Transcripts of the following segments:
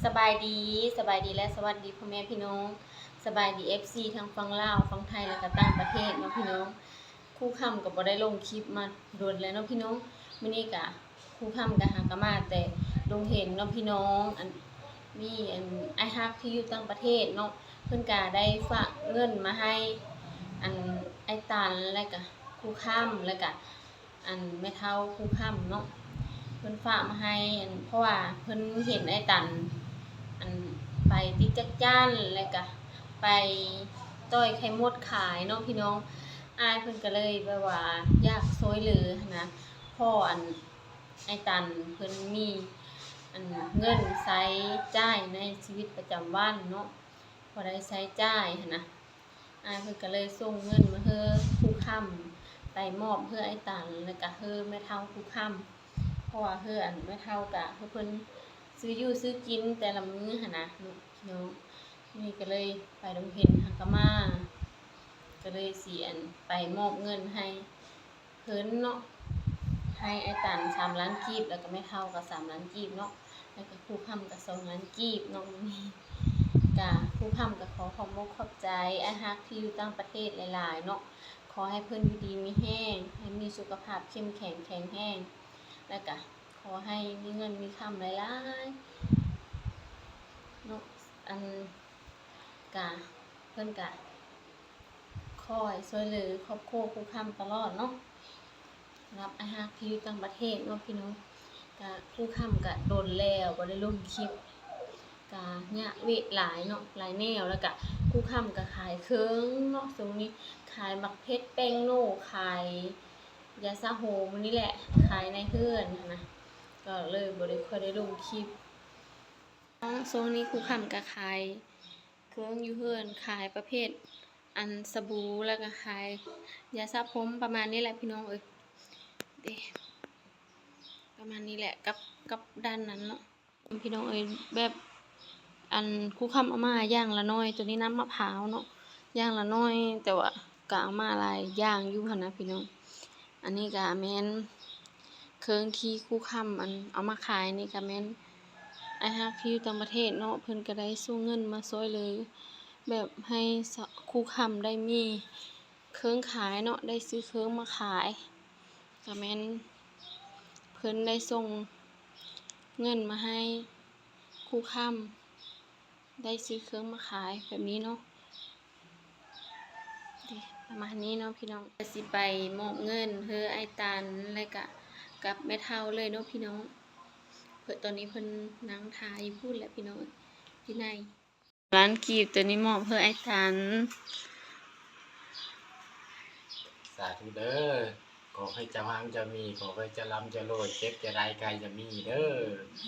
สบายดีและสวัสดีพ่อแม่พี่น้องสบายดี FC ทั้งฝั่งลาวฝั่งไทยและก็ต่างประเทศเนาะพี่น้องครู่ค่ำก็บ่ได้ลงคลิปมาโดนแล้วเนาะพี่น้องมื้อนี้ก็ครู่ค่ำก็หากะมาแต่ลงเห็นเนาะพี่น้องมีไอ้ฮักที่อยู่ต่างประเทศเนาะเพิ่นก็ได้ฝากเงินมาให้ไอ้ตันแล้วก็ครู่ค่ำแล้วก็แม่เฒ่าครู่ค่ำเนาะเพิ่นฝากมาให้เพราะว่าเพิ่นเห็นไอ้ตันไปติดจักจั่นแล้วก็ไปต้อยไข่มดขายเนาะพี่น้องอ้ายเพิ่นก็เลยแบบว่าอยากช่วยเหลือนะพ่อไอ้ตันเพิ่นมีเงินใช้จ่ายในชีวิตประจำวันเนาะพอได้ใช้จ่ายหั้นนะอ้ายเพิ่นก็เลยส่งเงินมาให้ผู้ค้ำไปมอบให้ไอ้ตันแล้วก็ให้แม่เฒ่าผู้ค้ำเพราะว่าให้แม่เฒ่าก็ให้เพิ่นซื้ออยู่ซื้อกินแต่ละมื้อหั่นนะเนาะนี่ก็เลยไปโรงเรียนหักกะมาก็เลยสิไปมอบเงินให้เพิ่นเนาะให้ไอ้ตัน3 ล้านกีบแล้วก็แม่เฒ่าก็3 ล้านกีบเนาะแล้วก็ครูค้ำก็2 ล้านกีบเนาะนี่ก็ครูค้ำก็ขอขอบคุณขอบใจไอ้ฮักที่อยู่ต่างประเทศหลายๆเนาะขอให้เพิ่นอยู่ดีมีแรงให้มีสุขภาพเข้มแข็งแข็งแรงแล้วก็ขอให้มีเงินมีคำหลายๆเนาะกะเพิ่นกะคอยช่วยเหลือครอบครัวครูค้ำตลอดเนาะรับไอ้ฮักที่อยู่ต่างประเทศเนาะพี่น้องกะครูค้ำกะโดนแล้วบ่ได้ลงคลิปกะเนี่ยเวทหลายเนาะหลายแนวแล้วกะครูค้ำกะขายเครื่องเนาะตรงนี้ขายมักเพชรแป้งโน่ขายยาสระผมนี่แหละขายในเฮือนนะก็เลยบ่ได้ค่อยได้ลงคลิปโซนนี้ครูค้ำกะขายเครื่องอยู่เฮือนขายประเภทสบู่แล้วก็ขายยาสระผมประมาณนี้แหละพี่น้องประมาณนี้แหละกับด้านนั้นเนาะพี่น้องแบบครูค้ำเอามาอย่างละน้อยตัวนี้น้ำมะพร้าวเนาะอย่างละน้อยแต่ว่าก็เอามาหลายอย่างอยู่หั่นนะพี่น้องอันนี้ก็แม่นเครื่องที่ครูค้ำเอามาขายนี่ก็แม่นไอ้ฮักที่อยู่ต่างประเทศเนาะเพิ่นก็ได้ส่งเงินมาช่วยเลยแบบให้ครูค้ำได้มีเครื่องขายเนาะได้ซื้อเครื่องมาขายก็แม่นเพิ่นได้ส่งเงินมาให้ครูค้ำได้ซื้อเครื่องมาขายแบบนี้เนาะประมาณนี้เนาะพี่น้องก็สิไปมอบเงินให้ไอ้ตันแล้วก็กับแม่เฒ่าเลยเนาะพี่น้องเพิ่นตอนนี้เพิ่นนั่งทาอยู่พูดแหละพี่น้องที่ในร้านกีบตัวนี้มอบให้ไอ้ตันสาธุเด้อขอให้เจ้าหางจะมีขอให้เจะร่ำจะรวยเจ็บจะได้ไกลจะมีเด้อ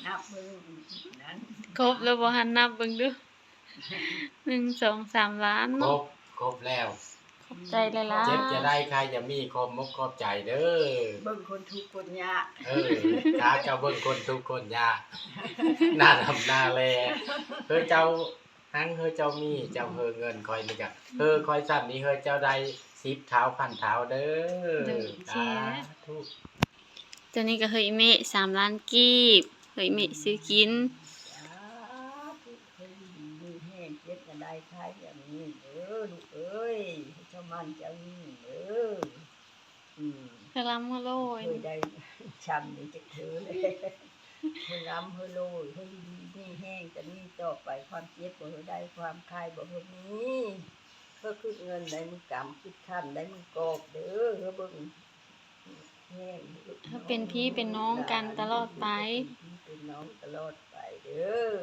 นับมือนั้นครบแล้วบ่หันนับเบิ่งดู1 2 3 ล้านครเนาะครบแล้วขอบใจหลายๆเจ็บจะได้ใครจะมีขอบมกขอบใจเด้อเบิ่งคนทุกข์คนยากถ้าเจ้าเบิ่งคนทุกคนยากหน้าดำหน้าแลเจ้าหังเจ้ามีเจ้าเงินคอยนี่ก็คอยซ้ำนี้เจ้าได้10 เท้าพันเท้าเด้อสาธุตัวนี้ก็เฮยเมะ3 ล้านกีบเฮยเมะซื้อกินมีแห้งเจ็บจะได้ใครอย่างนี้เด้อลูกเอ้ยเจ้ามันเจ้านี่เด้อพลัมโลยเคยได้ช้ำนี่จะถือเลยเฮลำเฮโลยเฮดีนี่แห้งจะนี่ต่อไปความเจ็บบ่ได้ความคายบ่มีก็คือเงินได้มึงกำคิดขั้นได้มึงกอบเด้อเบิ่งเป็นพี่เป็นน้องกันตลอดไปเป็นน้องตลอดไปเด้อ